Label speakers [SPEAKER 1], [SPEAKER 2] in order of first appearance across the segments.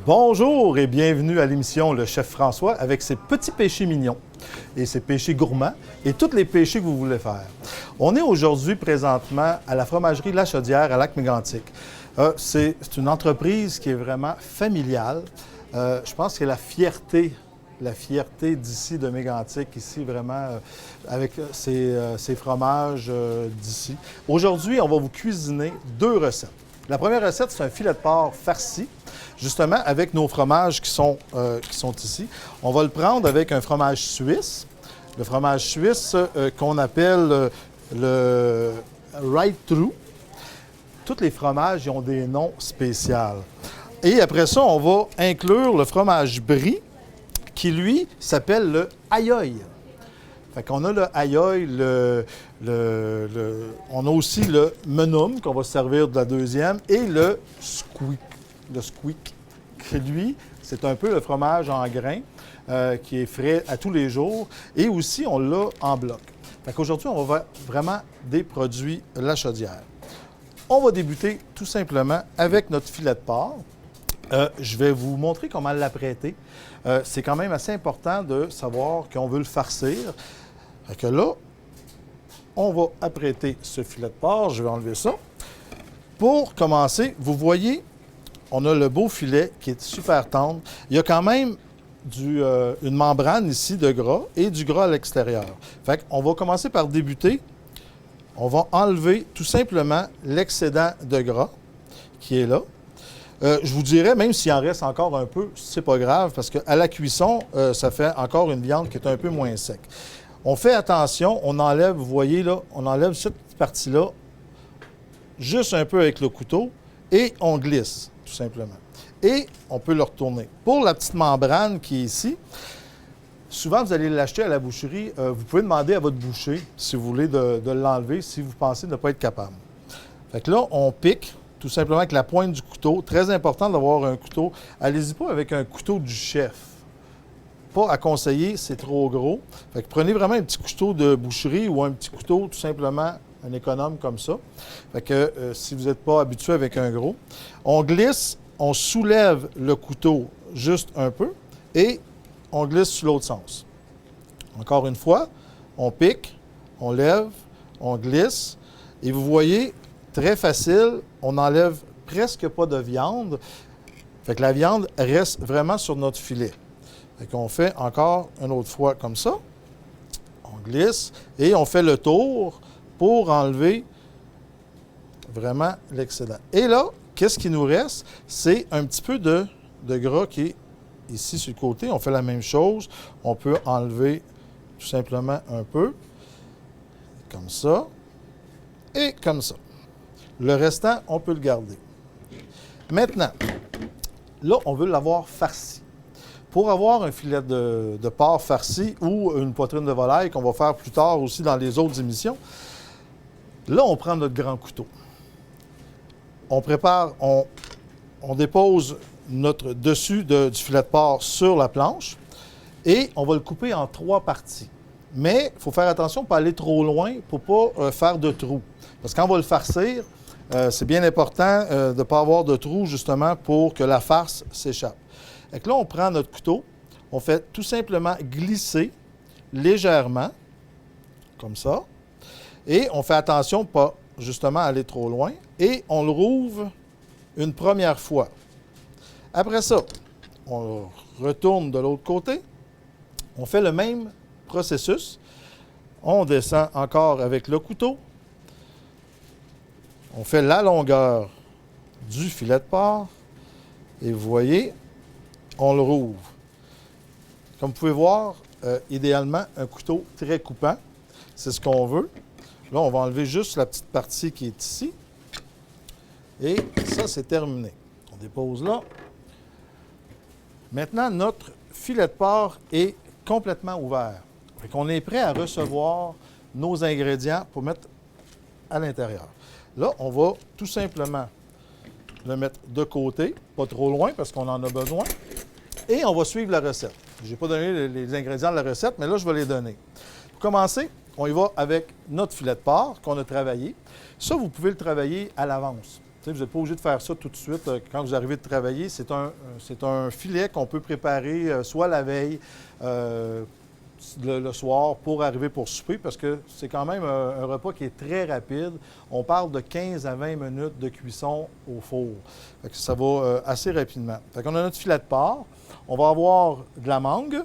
[SPEAKER 1] Bonjour et bienvenue à l'émission Le Chef François avec ses petits péchés mignons et ses péchés gourmands et tous les péchés que vous voulez faire. On est aujourd'hui présentement à la fromagerie La Chaudière à Lac-Mégantic. C'est une entreprise qui est vraiment familiale. Je pense que c'est la fierté d'ici de Mégantic, ici vraiment avec ces fromages d'ici. Aujourd'hui, on va vous cuisiner deux recettes. La première recette, c'est un filet de porc farci, justement avec nos fromages qui sont ici. On va le prendre avec un fromage suisse, le fromage suisse qu'on appelle le Right True. Tous les fromages ils ont des noms spéciaux. Et après ça, on va inclure le fromage brie, qui lui s'appelle le aïeul. Fait qu'on a le aïeul, on a aussi le menum qu'on va servir de la deuxième et le squeak. Le squeak, qui lui, c'est un peu le fromage en grains qui est frais à tous les jours. Et aussi, on l'a en bloc. Fait qu'aujourd'hui, on va vraiment des produits La Chaudière. On va débuter tout simplement avec notre filet de porc. Je vais vous montrer comment l'apprêter. C'est quand même assez important de savoir qu'on veut le farcir. Fait que là, on va apprêter ce filet de porc. Je vais enlever ça. Pour commencer, vous voyez, on a le beau filet qui est super tendre. Il y a quand même une membrane ici de gras et du gras à l'extérieur. Fait qu'on va commencer par débuter. On va enlever tout simplement l'excédent de gras qui est là. Je vous dirais, même s'il en reste encore un peu, c'est pas grave parce qu'à la cuisson, ça fait encore une viande qui est un peu moins sec. On fait attention, on enlève, vous voyez là, on enlève cette partie-là juste un peu avec le couteau et on glisse, tout simplement. Et on peut le retourner. Pour la petite membrane qui est ici, souvent vous allez l'acheter à la boucherie. Vous pouvez demander à votre boucher si vous voulez de l'enlever, si vous pensez ne pas être capable. Fait que là, on pique tout simplement avec la pointe du couteau. Très important d'avoir un couteau. Allez-y pas avec un couteau du chef. Pas à conseiller, c'est trop gros. Fait que prenez vraiment un petit couteau de boucherie ou un petit couteau tout simplement un économe comme ça. Fait que si vous n'êtes pas habitué avec un gros, on glisse, on soulève le couteau juste un peu et on glisse sur l'autre sens. Encore une fois, on pique, on lève, on glisse et vous voyez, très facile, on n'enlève presque pas de viande. Fait que la viande reste vraiment sur notre filet. Fait qu'on fait encore une autre fois comme ça. On glisse et on fait le tour pour enlever vraiment l'excédent. Et là, qu'est-ce qui nous reste? C'est un petit peu de gras qui est ici sur le côté. On fait la même chose. On peut enlever tout simplement un peu. Comme ça. Et comme ça. Le restant, on peut le garder. Maintenant, là, on veut l'avoir farci. Pour avoir un filet de porc farci ou une poitrine de volaille qu'on va faire plus tard aussi dans les autres émissions, là, on prend notre grand couteau. On prépare, on dépose notre dessus du filet de porc sur la planche et on va le couper en 3 parties. Mais il faut faire attention pour pas aller trop loin pour ne pas faire de trous. Parce que quand on va le farcir, c'est bien important de ne pas avoir de trous justement pour que la farce s'échappe. Et là, on prend notre couteau, on fait tout simplement glisser légèrement, comme ça, et on fait attention de ne pas justement aller trop loin, et on le rouvre une première fois. Après ça, on retourne de l'autre côté, on fait le même processus, on descend encore avec le couteau, on fait la longueur du filet de porc, et vous voyez, on le rouvre. Comme vous pouvez voir, idéalement, un couteau très coupant, c'est ce qu'on veut. Là, on va enlever juste la petite partie qui est ici. Et ça, c'est terminé. On dépose là. Maintenant, notre filet de porc est complètement ouvert. Fait qu'on est prêt à recevoir nos ingrédients pour mettre à l'intérieur. Là, on va tout simplement le mettre de côté, pas trop loin parce qu'on en a besoin. Et on va suivre la recette. Je n'ai pas donné les ingrédients de la recette, mais là, je vais les donner. Pour commencer, on y va avec notre filet de porc qu'on a travaillé. Ça, vous pouvez le travailler à l'avance. Vous n'êtes pas obligé de faire ça tout de suite quand vous arrivez de travailler. C'est un filet qu'on peut préparer soit la veille, le soir, pour arriver pour souper, parce que c'est quand même un repas qui est très rapide. On parle de 15 à 20 minutes de cuisson au four. Fait que ça va assez rapidement. Fait qu'on a notre filet de porc. On va avoir de la mangue.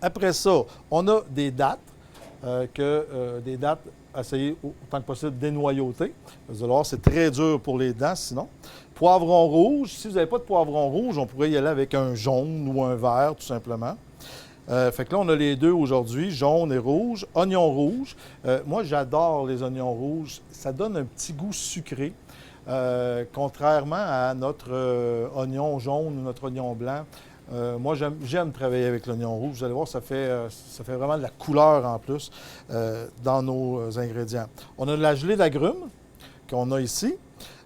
[SPEAKER 1] Après ça, on a des dattes, des dattes, essayez autant que possible dénoyautées. Vous allez voir, c'est très dur pour les dents sinon. Poivron rouge. Si vous n'avez pas de poivron rouge, on pourrait y aller avec un jaune ou un vert, tout simplement. Fait que là, on a les deux aujourd'hui, jaune et rouge. Oignon rouge. Moi, j'adore les oignons rouges. Ça donne un petit goût sucré, contrairement à notre oignon jaune ou notre oignon blanc. Moi, j'aime travailler avec l'oignon rouge. Vous allez voir, ça fait vraiment de la couleur en plus dans nos ingrédients. On a de la gelée d'agrumes qu'on a ici.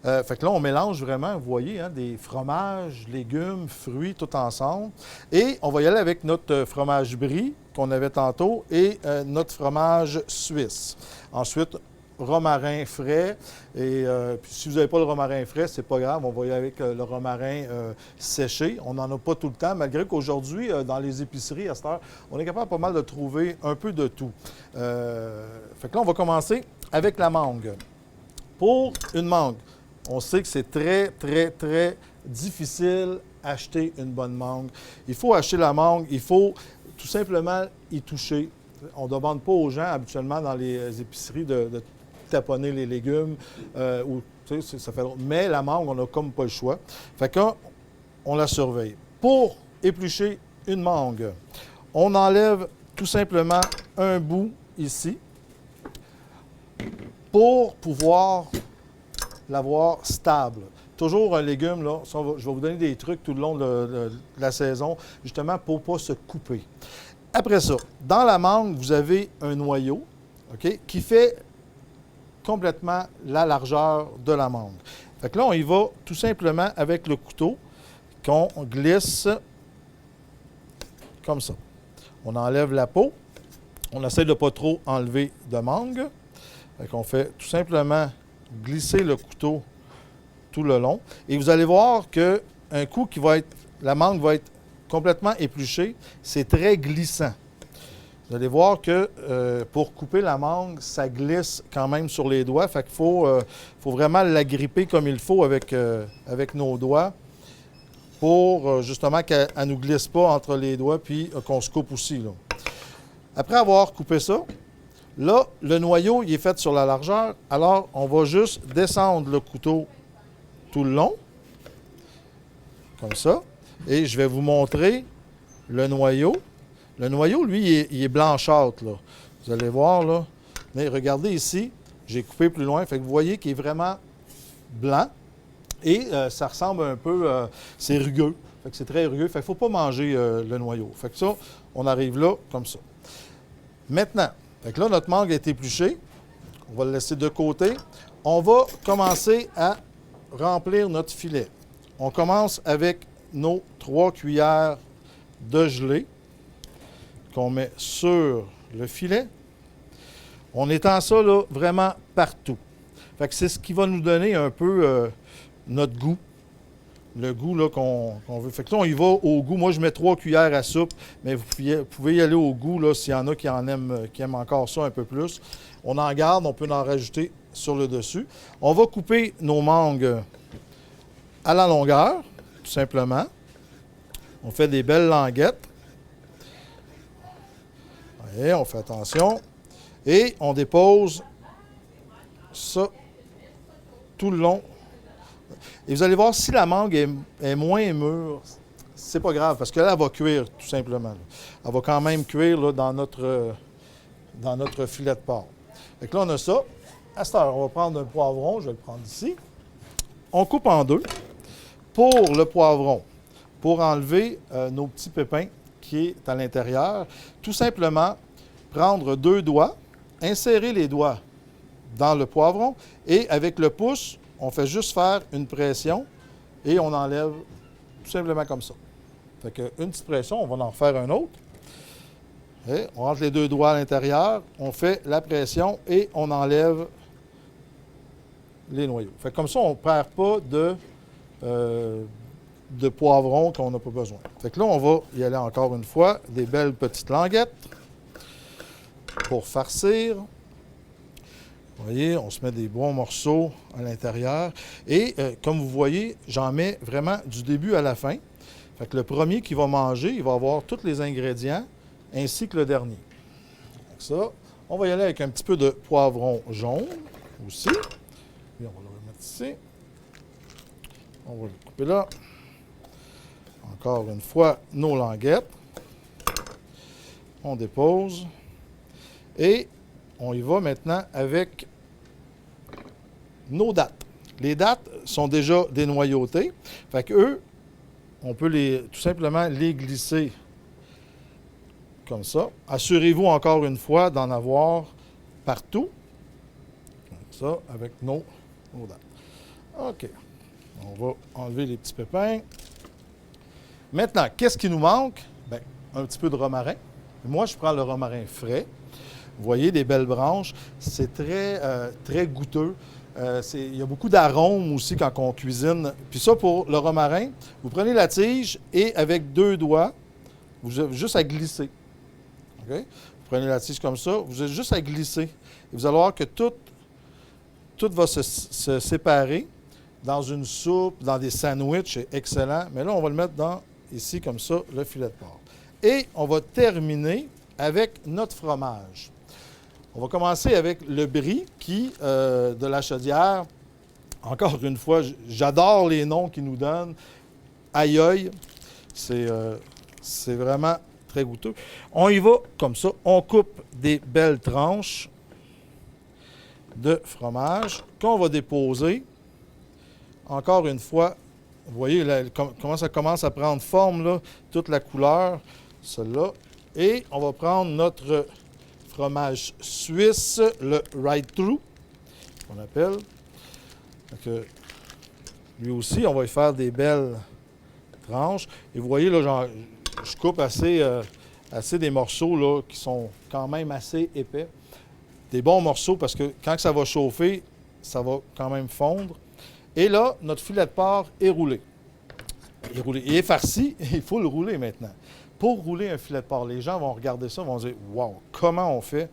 [SPEAKER 1] Fait que là, on mélange vraiment, vous voyez, hein, des fromages, légumes, fruits, tout ensemble. Et on va y aller avec notre fromage brie qu'on avait tantôt et notre fromage suisse. Ensuite, romarin frais. Et puis si vous n'avez pas le romarin frais, c'est pas grave, on va y aller avec le romarin séché. On n'en a pas tout le temps, malgré qu'aujourd'hui, dans les épiceries, à cette heure, on est capable pas mal de trouver un peu de tout. Fait que là, on va commencer avec la mangue. Pour une mangue, on sait que c'est très, très, très difficile d'acheter une bonne mangue. Il faut acheter la mangue, il faut tout simplement y toucher. On ne demande pas aux gens, habituellement, dans les épiceries, de taponner les légumes. Ça fait... Mais la mangue, on n'a comme pas le choix. Fait qu'on la surveille. Pour éplucher une mangue, on enlève tout simplement un bout ici pour pouvoir l'avoir stable. Toujours un légume, là, je vais vous donner des trucs tout le long de la saison, justement pour ne pas se couper. Après ça, dans la mangue, vous avez un noyau, OK, qui fait complètement la largeur de la mangue. Fait que là, on y va tout simplement avec le couteau qu'on glisse comme ça. On enlève la peau. On essaie de ne pas trop enlever de mangue. Fait qu'on fait tout simplement glisser le couteau tout le long. Et vous allez voir qu'un coup la mangue va être complètement épluchée, c'est très glissant. Vous allez voir que pour couper la mangue, ça glisse quand même sur les doigts. Fait qu'il faut vraiment la gripper comme il faut avec nos doigts pour justement qu'elle ne nous glisse pas entre les doigts puis qu'on se coupe aussi, là. Après avoir coupé ça, là, le noyau, il est fait sur la largeur. Alors, on va juste descendre le couteau tout le long, comme ça. Et je vais vous montrer le noyau. Le noyau, lui, il est blanchâtre, là. Vous allez voir, là. Mais regardez ici, j'ai coupé plus loin. Fait que vous voyez qu'il est vraiment blanc. Et ça ressemble un peu... c'est rugueux. Fait que c'est très rugueux. Fait qu'il ne faut pas manger le noyau. Fait que ça, on arrive là, comme ça. Maintenant, fait que là, notre mangue est épluchée. On va le laisser de côté. On va commencer à remplir notre filet. On commence avec nos 3 cuillères de gelée qu'on met sur le filet. On étend ça là, vraiment partout. Fait que c'est ce qui va nous donner un peu notre goût. Le goût là, qu'on veut. Fait que là, on y va au goût. Moi, je mets 3 cuillères à soupe, mais vous pouvez y aller au goût là, s'il y en a qui aiment encore ça un peu plus. On en garde, on peut en rajouter sur le dessus. On va couper nos mangues à la longueur, tout simplement. On fait des belles languettes. Et on fait attention. Et on dépose ça tout le long. Et vous allez voir, si la mangue est moins mûre, c'est pas grave, parce que là, elle va cuire, tout simplement. Là. Elle va quand même cuire là, dans notre filet de porc. Fait que là, on a ça. À cette heure, on va prendre un poivron. Je vais le prendre ici. On coupe en deux. Pour le poivron, pour enlever nos petits pépins qui est à l'intérieur, tout simplement prendre 2 doigts, insérer les doigts dans le poivron et avec le pouce, on fait juste faire une pression et on enlève tout simplement comme ça. Fait qu'une petite pression, on va en faire un autre. Et on rentre les 2 doigts à l'intérieur, on fait la pression et on enlève les noyaux. Fait que comme ça, on ne perd pas de poivrons qu'on n'a pas besoin. Fait que là, on va y aller encore une fois. Des belles petites languettes pour farcir. Vous voyez, on se met des bons morceaux à l'intérieur. Et comme vous voyez, j'en mets vraiment du début à la fin. Fait que le premier qui va manger, il va avoir tous les ingrédients, ainsi que le dernier. Donc ça, on va y aller avec un petit peu de poivron jaune aussi. Puis on va le remettre ici. On va le couper là. Encore une fois, nos languettes. On dépose. Et on y va maintenant avec nos dattes. Les dattes sont déjà dénoyautées. Fait que eux, on peut tout simplement les glisser comme ça. Assurez-vous encore une fois d'en avoir partout. Comme ça, avec nos dattes. OK. On va enlever les petits pépins. Maintenant, qu'est-ce qui nous manque? Bien, un petit peu de romarin. Moi, je prends le romarin frais. Vous voyez, des belles branches. C'est très goûteux. Il y a beaucoup d'arômes aussi quand on cuisine. Puis ça, pour le romarin, vous prenez la tige et avec 2 doigts, vous avez juste à glisser. OK? Vous prenez la tige comme ça, vous avez juste à glisser. Et vous allez voir que tout va se séparer dans une soupe, dans des sandwichs. C'est excellent. Mais là, on va le mettre ici comme ça, le filet de porc. Et on va terminer avec notre fromage. On va commencer avec le brie de la Chaudière. Encore une fois, j'adore les noms qu'ils nous donnent. Aïe aïe, c'est vraiment très goûteux. On y va comme ça. On coupe des belles tranches de fromage qu'on va déposer. Encore une fois, vous voyez là, comment ça commence à prendre forme, là, toute la couleur, celle-là. Et on va prendre notre fromage suisse, le ride-through, qu'on appelle. Donc, lui aussi, on va y faire des belles tranches. Et vous voyez, là, je coupe assez des morceaux là, qui sont quand même assez épais. Des bons morceaux parce que quand ça va chauffer, ça va quand même fondre. Et là, notre filet de porc est roulé. Il est farci, il faut le rouler maintenant. Pour rouler un filet de porc, les gens vont regarder ça, vont dire « Wow, comment on fait? »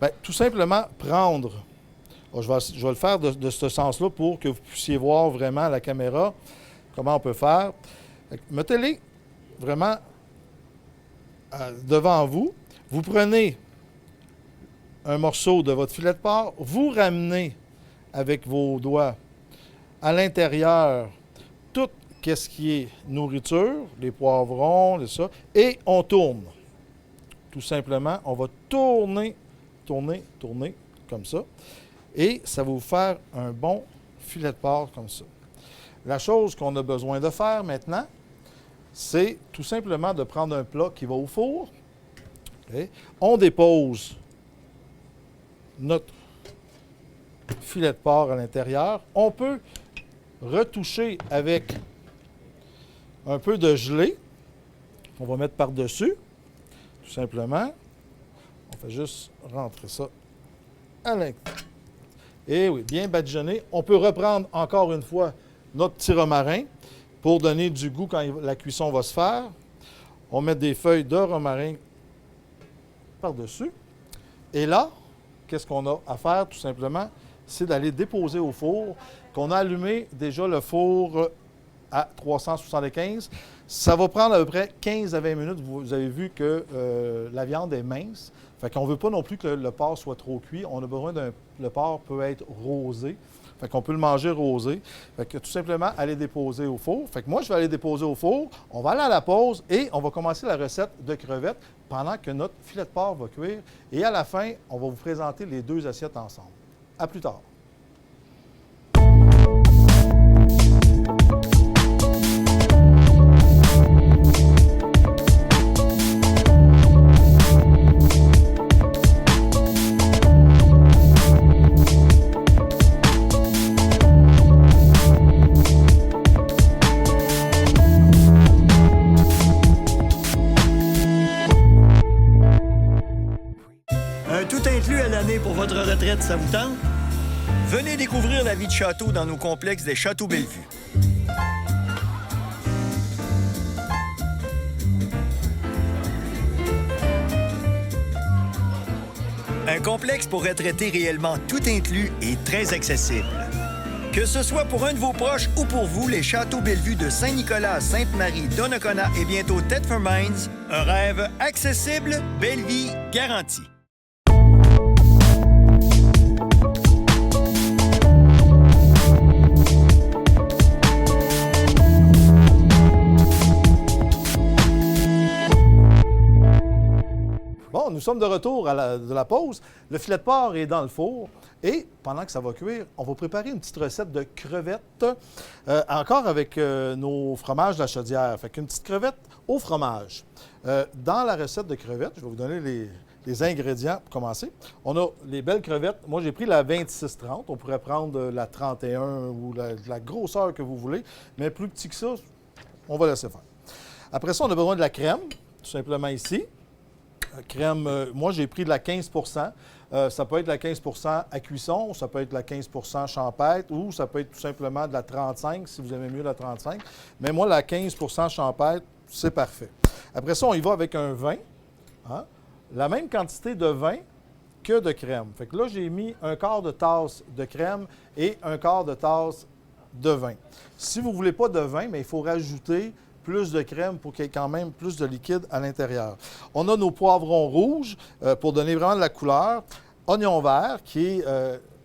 [SPEAKER 1] Bien, tout simplement prendre, je vais le faire de ce sens-là pour que vous puissiez voir vraiment à la caméra comment on peut faire. Mettez-les vraiment devant vous. Vous prenez un morceau de votre filet de porc, vous ramenez avec vos doigts à l'intérieur tout ce qui est nourriture, les poivrons, ça, et on tourne. Tout simplement, on va tourner, comme ça, et ça va vous faire un bon filet de porc comme ça. La chose qu'on a besoin de faire maintenant, c'est tout simplement de prendre un plat qui va au four. Okay? On dépose notre filet de porc à l'intérieur. On peut retoucher avec un peu de gelée. On va mettre par-dessus, tout simplement. On fait juste rentrer ça à l'intérieur. Et oui, bien badigeonné. On peut reprendre encore une fois notre petit romarin pour donner du goût quand la cuisson va se faire. On met des feuilles de romarin par-dessus. Et là, qu'est-ce qu'on a à faire tout simplement? C'est d'aller déposer au four, qu'on a allumé déjà le four à 375. Ça va prendre à peu près 15 à 20 minutes. Vous avez vu que la viande est mince. Fait qu'on ne veut pas non plus que le porc soit trop cuit. On a besoin le porc peut être rosé. Fait qu'on peut le manger rosé. Fait que tout simplement, aller déposer au four. Fait que moi, je vais aller déposer au four. On va aller à la pause et on va commencer la recette de crevettes pendant que notre filet de porc va cuire. Et à la fin, on va vous présenter les 2 assiettes ensemble. À plus tard.
[SPEAKER 2] Un tout inclus à l'année pour votre retraite, ça vous tente? Venez découvrir la vie de château dans nos complexes des Châteaux Bellevue. Un complexe pour retraiter réellement tout inclus et très accessible. Que ce soit pour un de vos proches ou pour vous, les Châteaux Bellevue de Saint-Nicolas, Sainte-Marie, Donnacona et bientôt Thetford Mines, un rêve accessible, belle vie garantie.
[SPEAKER 1] Bon, nous sommes de retour de la pause. Le filet de porc est dans le four. Et pendant que ça va cuire, on va préparer une petite recette de crevettes, encore avec nos fromages de la chaudière. Fait qu'une petite crevette au fromage. Dans la recette de crevettes, je vais vous donner les ingrédients pour commencer. On a les belles crevettes. Moi, j'ai pris la 26-30. On pourrait prendre la 31 ou la grosseur que vous voulez. Mais plus petit que ça, on va laisser faire. Après ça, on a besoin de la crème, tout simplement ici. Crème, moi, j'ai pris de la 15 ça peut être de la 15 à cuisson, ça peut être de la 15 champêtre ou ça peut être tout simplement de la 35 si vous aimez mieux la 35. Mais moi, la 15 champêtre, c'est parfait. Après ça, on y va avec un vin. Hein? La même quantité de vin que de crème. Fait que là, j'ai mis un quart de tasse de crème et un quart de tasse de vin. Si vous ne voulez pas de vin, mais il faut rajouter plus de crème pour qu'il y ait quand même plus de liquide à l'intérieur. On a nos poivrons rouges pour donner vraiment de la couleur. Oignon vert, qui est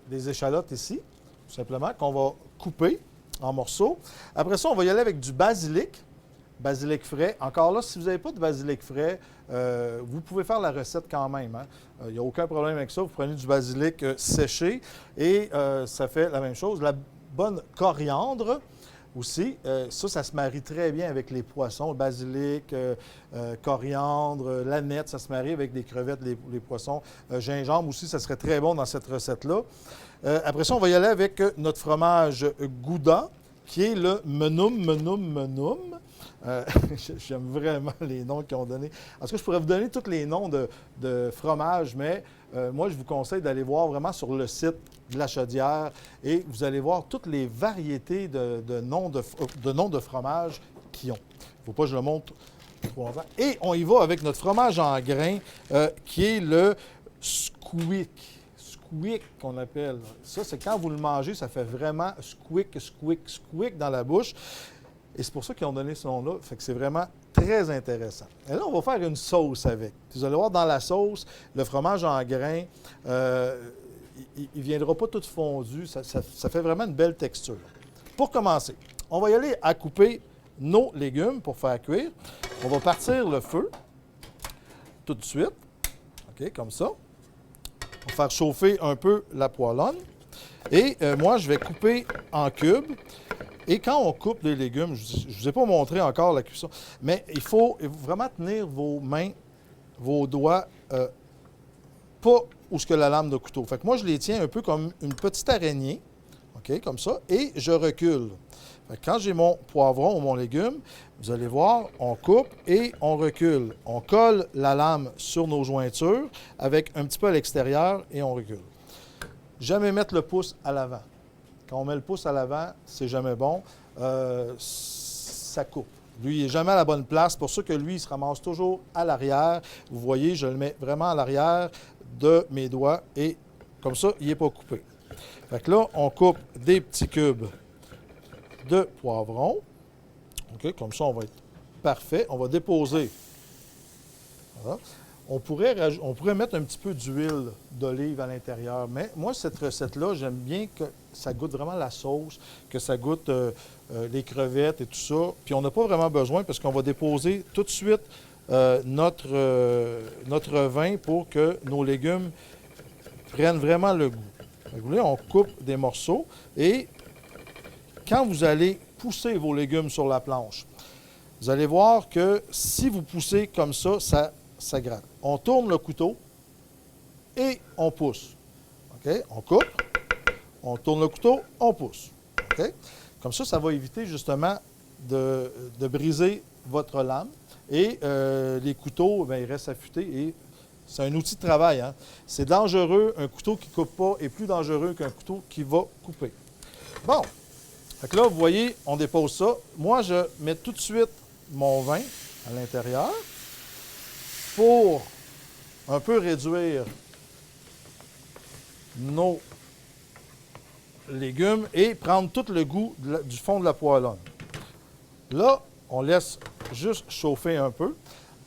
[SPEAKER 1] des échalotes ici, tout simplement, qu'on va couper en morceaux. Après ça, on va y aller avec du basilic frais. Encore là, si vous n'avez pas de basilic frais, vous pouvez faire la recette quand même. Hein? Il n'y a aucun problème avec ça. Vous prenez du basilic séché et ça fait la même chose. La bonne coriandre, aussi, ça se marie très bien avec les poissons, basilic, coriandre, l'aneth, ça se marie avec des crevettes, les poissons. Gingembre aussi, ça serait très bon dans cette recette-là. Après ça, on va y aller avec notre fromage Gouda, qui est le menum. J'aime vraiment les noms qu'ils ont donnés. En tout cas, je pourrais vous donner tous les noms de fromages, mais moi, je vous conseille d'aller voir vraiment sur le site de la Chaudière et vous allez voir toutes les variétés de noms de fromages qu'ils ont. Il ne faut pas que je le montre trop longtemps. Et on y va avec notre fromage en grains qui est le squeak. Squeak qu'on appelle. Ça, c'est quand vous le mangez, ça fait vraiment squeak dans la bouche. Et c'est pour ça qu'ils ont donné ce nom-là. Fait que c'est vraiment très intéressant. Et là, on va faire une sauce avec. Vous allez voir dans la sauce, le fromage en grains, il ne viendra pas tout fondu. Ça fait vraiment une belle texture. Pour commencer, on va y aller à couper nos légumes pour faire cuire. On va partir le feu tout de suite. OK, comme ça. On va faire chauffer un peu la poêlonne. Et moi, je vais couper en cubes. Et quand on coupe des légumes, je ne vous ai pas montré encore la cuisson, mais il faut vraiment tenir vos mains, vos doigts, pas où ce que la lame de couteau. Fait que moi, je les tiens un peu comme une petite araignée, OK, comme ça, et je recule. Fait que quand j'ai mon poivron ou mon légume, vous allez voir, on coupe et on recule. On colle la lame sur nos jointures avec un petit peu à l'extérieur et on recule. Jamais mettre le pouce à l'avant. Quand on met le pouce à l'avant, c'est jamais bon. Ça coupe. Lui, il n'est jamais à la bonne place. C'est pour ça que lui, il se ramasse toujours à l'arrière. Vous voyez, je le mets vraiment à l'arrière de mes doigts et comme ça, il n'est pas coupé. Fait que là, on coupe des petits cubes de poivron. OK, comme ça, on va être parfait. On va déposer. Voilà. On pourrait mettre un petit peu d'huile d'olive à l'intérieur, mais moi, cette recette-là, j'aime bien que ça goûte vraiment la sauce, que ça goûte les crevettes et tout ça. Puis on n'a pas vraiment besoin parce qu'on va déposer tout de suite notre vin pour que nos légumes prennent vraiment le goût. Vous voyez, on coupe des morceaux et quand vous allez pousser vos légumes sur la planche, vous allez voir que si vous poussez comme ça gratte. On tourne le couteau et on pousse. OK? On coupe, on tourne le couteau, on pousse. OK? Comme ça va éviter justement de briser votre lame. Et les couteaux, bien, ils restent affûtés et C'est un outil de travail. Hein? C'est dangereux. Un couteau qui ne coupe pas est plus dangereux qu'un couteau qui va couper. Bon. Fait que là, vous voyez, on dépose ça. Moi, je mets tout de suite mon vin à l'intérieur pour un peu réduire nos légumes et prendre tout le goût du fond de la poêlonne. Là, on laisse juste chauffer un peu.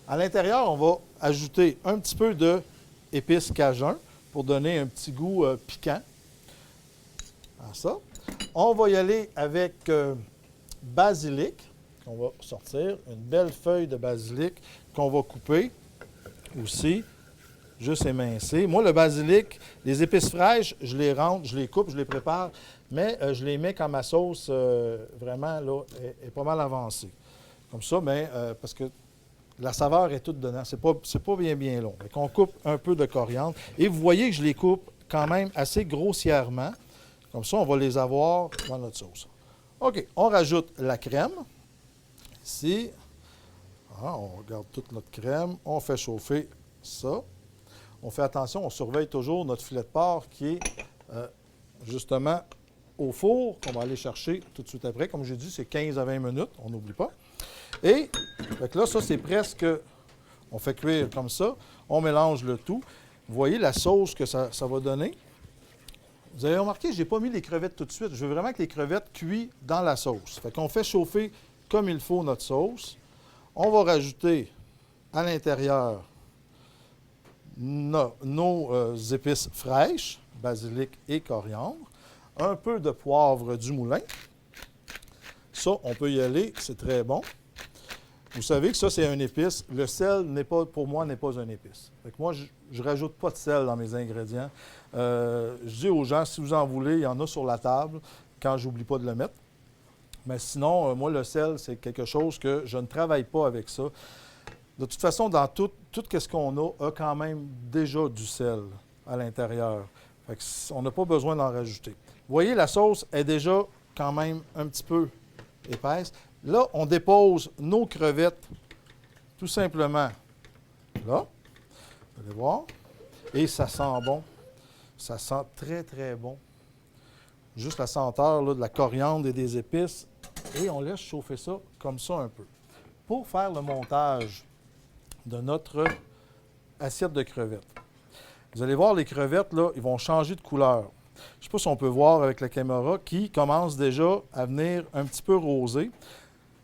[SPEAKER 1] À l'intérieur, on va ajouter un petit peu d'épices cajun pour donner un petit goût piquant à ça. On va y aller avec basilic, qu'on va sortir, une belle feuille de basilic qu'on va couper aussi, juste émincer. Moi, le basilic, les épices fraîches, je les rentre, je les coupe, je les prépare, mais je les mets quand ma sauce, vraiment, là, est pas mal avancée. Comme ça, mais parce que la saveur est toute dedans. C'est pas bien long. Donc, on coupe un peu de coriandre. Et vous voyez que je les coupe quand même assez grossièrement. Comme ça, on va les avoir dans notre sauce. OK, on rajoute la crème. Ici, on regarde toute notre crème. On fait chauffer ça. On fait attention, on surveille toujours notre filet de porc qui est justement au four, qu'on va aller chercher tout de suite après. Comme j'ai dit, c'est 15 à 20 minutes, on n'oublie pas. Et fait que là, ça, c'est presque... On fait cuire comme ça. On mélange le tout. Vous voyez la sauce que ça va donner. Vous avez remarqué, je n'ai pas mis les crevettes tout de suite. Je veux vraiment que les crevettes cuisent dans la sauce. Fait qu'on fait chauffer comme il faut notre sauce. On va rajouter à l'intérieur nos épices fraîches, basilic et coriandre. Un peu de poivre du moulin. Ça, on peut y aller, c'est très bon. Vous savez que ça, c'est un épice. Le sel, pour moi, n'est pas un épice. Fait que moi, je ne rajoute pas de sel dans mes ingrédients. Je dis aux gens, si vous en voulez, il y en a sur la table, quand je n'oublie pas de le mettre. Mais sinon, moi, le sel, c'est quelque chose que je ne travaille pas avec ça. De toute façon, dans tout ce qu'on a quand même déjà du sel à l'intérieur. Fait que on n'a pas besoin d'en rajouter. Vous voyez, la sauce est déjà quand même un petit peu épaisse. Là, on dépose nos crevettes tout simplement là. Vous allez voir. Et ça sent bon. Ça sent très, très bon. Juste la senteur là, de la coriandre et des épices. Et on laisse chauffer ça comme ça un peu. Pour faire le montage de notre assiette de crevettes. Vous allez voir, les crevettes, là, ils vont changer de couleur. Je ne sais pas si on peut voir avec la caméra, qui commence déjà à venir un petit peu rosé.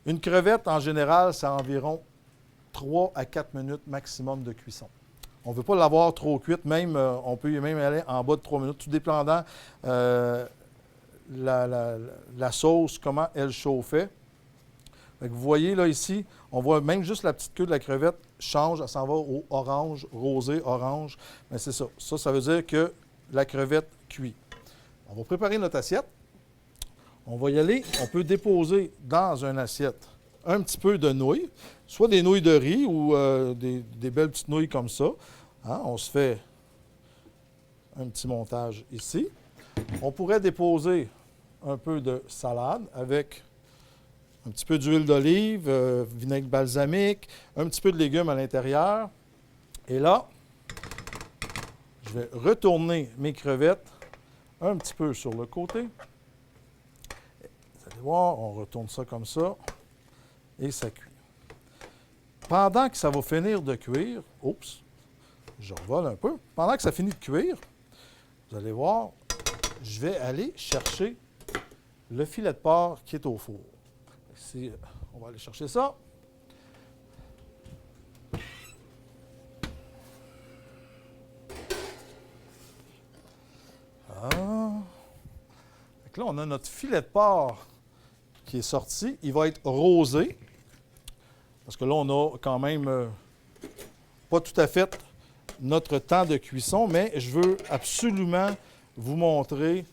[SPEAKER 1] Une crevette, en général, c'est environ 3 à 4 minutes maximum de cuisson. On ne veut pas l'avoir trop cuite, même, on peut même aller en bas de 3 minutes, tout dépendant la sauce, comment elle chauffait. Fait que vous voyez là ici, on voit même juste la petite queue de la crevette change, elle s'en va au orange, rosé, orange. Mais c'est ça. Ça veut dire que la crevette cuit. On va préparer notre assiette. On va y aller. On peut déposer dans une assiette un petit peu de nouilles, soit des nouilles de riz ou des belles petites nouilles comme ça. Hein? On se fait un petit montage ici. On pourrait déposer un peu de salade avec un petit peu d'huile d'olive, vinaigre balsamique, un petit peu de légumes à l'intérieur. Et là, je vais retourner mes crevettes un petit peu sur le côté. Vous allez voir, on retourne ça comme ça et ça cuit. Pendant que ça va finir de cuire, oups, je revole un peu. Pendant que ça finit de cuire, vous allez voir, je vais aller chercher le filet de porc qui est au four. Ici, on va aller chercher ça. Là, on a notre filet de porc qui est sorti. Il va être rosé. Parce que là, on a quand même pas tout à fait notre temps de cuisson, mais je veux absolument vous montrer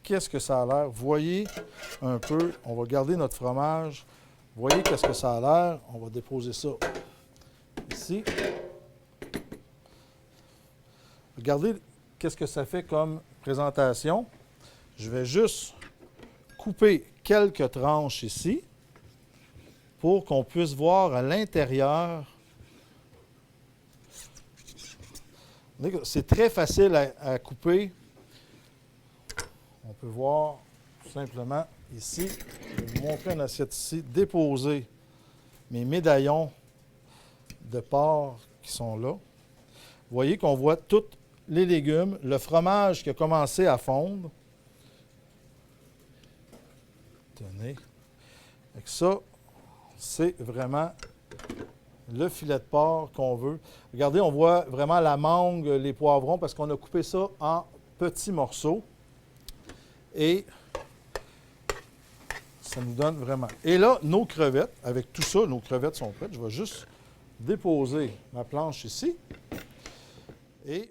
[SPEAKER 1] qu'est-ce que ça a l'air. Voyez un peu, on va garder notre fromage. Voyez qu'est-ce que ça a l'air. On va déposer ça ici. Regardez qu'est-ce que ça fait comme présentation. Je vais juste couper quelques tranches ici pour qu'on puisse voir à l'intérieur C'est très facile à couper. On peut voir tout simplement ici, je vais vous montrer une assiette ici, déposer mes médaillons de porc qui sont là. Vous voyez qu'on voit tous les légumes, le fromage qui a commencé à fondre. Tenez. Avec ça, c'est vraiment le filet de porc qu'on veut. Regardez, on voit vraiment la mangue, les poivrons, parce qu'on a coupé ça en petits morceaux. Et ça nous donne vraiment. Et là, nos crevettes, avec tout ça, nos crevettes sont prêtes. Je vais juste déposer ma planche ici. Et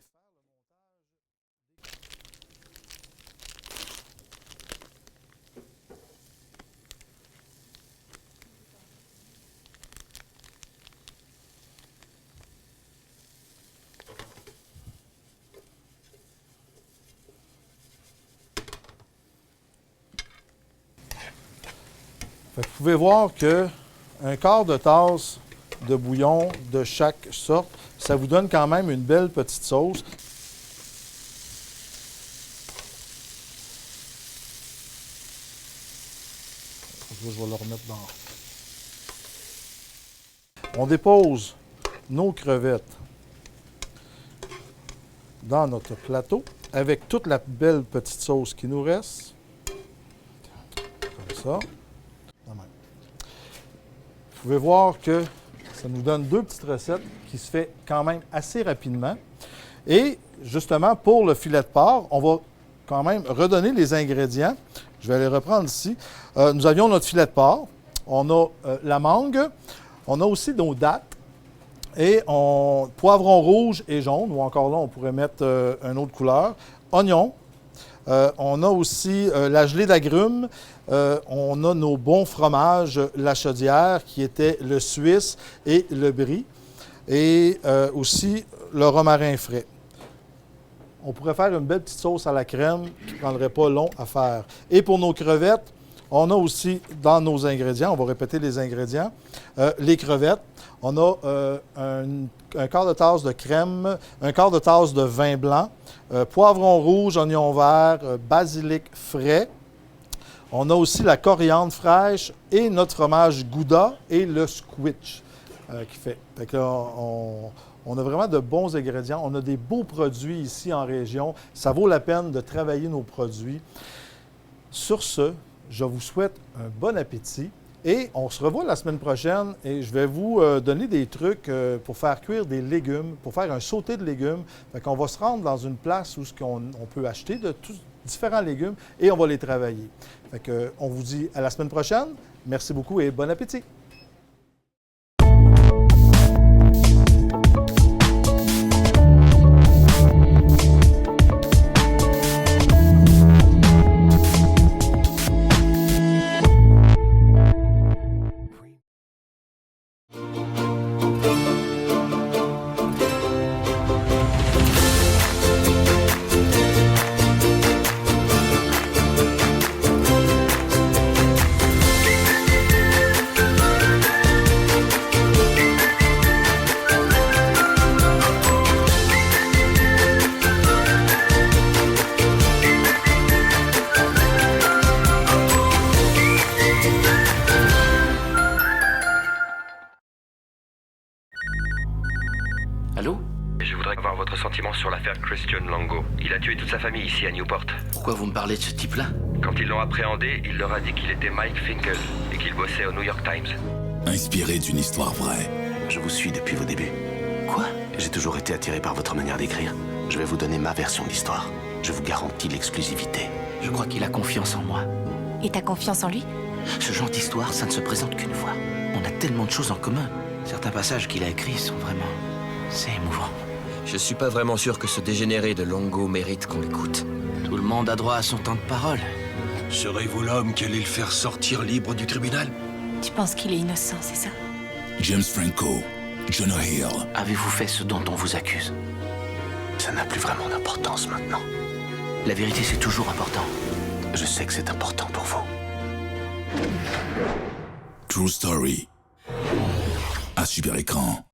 [SPEAKER 1] vous pouvez voir qu'un quart de tasse de bouillon de chaque sorte, ça vous donne quand même une belle petite sauce. Je vais le remettre dans. On dépose nos crevettes dans notre plateau avec toute la belle petite sauce qui nous reste. Comme ça. Vous pouvez voir que ça nous donne deux petites recettes qui se fait quand même assez rapidement. Et justement, pour le filet de porc, on va quand même redonner les ingrédients. Je vais les reprendre ici. Nous avions notre filet de porc, on a la mangue, on a aussi nos dattes et poivron rouge et jaune, ou encore là, on pourrait mettre une autre couleur, oignons. On a aussi la gelée d'agrumes. On a nos bons fromages, la chaudière, qui était le suisse et le brie. Et aussi le romarin frais. On pourrait faire une belle petite sauce à la crème qui ne prendrait pas long à faire. Et pour nos crevettes, on a aussi dans nos ingrédients, on va répéter les ingrédients, les crevettes. On a un quart de tasse de crème, un quart de tasse de vin blanc, poivron rouge, oignon vert, basilic frais. On a aussi la coriandre fraîche et notre fromage Gouda et le squitch qui fait. Fait que là, on a vraiment de bons ingrédients. On a des beaux produits ici en région. Ça vaut la peine de travailler nos produits. Sur ce, je vous souhaite un bon appétit. Et on se revoit la semaine prochaine et je vais vous donner des trucs pour faire cuire des légumes, pour faire un sauté de légumes. Fait qu'on va se rendre dans une place où on peut acheter de tous différents légumes et on va les travailler. Fait que, on vous dit à la semaine prochaine. Merci beaucoup et bon appétit!
[SPEAKER 3] Allô?
[SPEAKER 4] Je voudrais avoir votre sentiment sur l'affaire Christian Longo. Il a tué toute sa famille ici à Newport.
[SPEAKER 3] Pourquoi vous me parlez de ce type-là?
[SPEAKER 4] Quand ils l'ont appréhendé, il leur a dit qu'il était Mike Finkel et qu'il bossait au New York Times.
[SPEAKER 5] Inspiré d'une histoire vraie.
[SPEAKER 6] Je vous suis depuis vos débuts.
[SPEAKER 3] Quoi?
[SPEAKER 6] J'ai toujours été attiré par votre manière d'écrire. Je vais vous donner ma version de l'histoire. Je vous garantis l'exclusivité.
[SPEAKER 3] Je crois qu'il a confiance en moi.
[SPEAKER 7] Et t'as confiance en lui?
[SPEAKER 3] Ce genre d'histoire, ça ne se présente qu'une fois. On a tellement de choses en commun. Certains passages qu'il a écrits sont vraiment... C'est émouvant.
[SPEAKER 8] Je suis pas vraiment sûr que ce dégénéré de Longo mérite qu'on l'écoute.
[SPEAKER 3] Tout le monde a droit à son temps de parole.
[SPEAKER 5] Serez-vous l'homme qui allait le faire sortir libre du tribunal?
[SPEAKER 7] Tu penses qu'il est innocent, c'est ça?
[SPEAKER 5] James Franco, Jonah Hill.
[SPEAKER 3] Avez-vous fait ce dont on vous accuse?
[SPEAKER 6] Ça n'a plus vraiment d'importance maintenant.
[SPEAKER 3] La vérité, c'est toujours important.
[SPEAKER 6] Je sais que c'est important pour vous.
[SPEAKER 5] True Story. À Super Écran.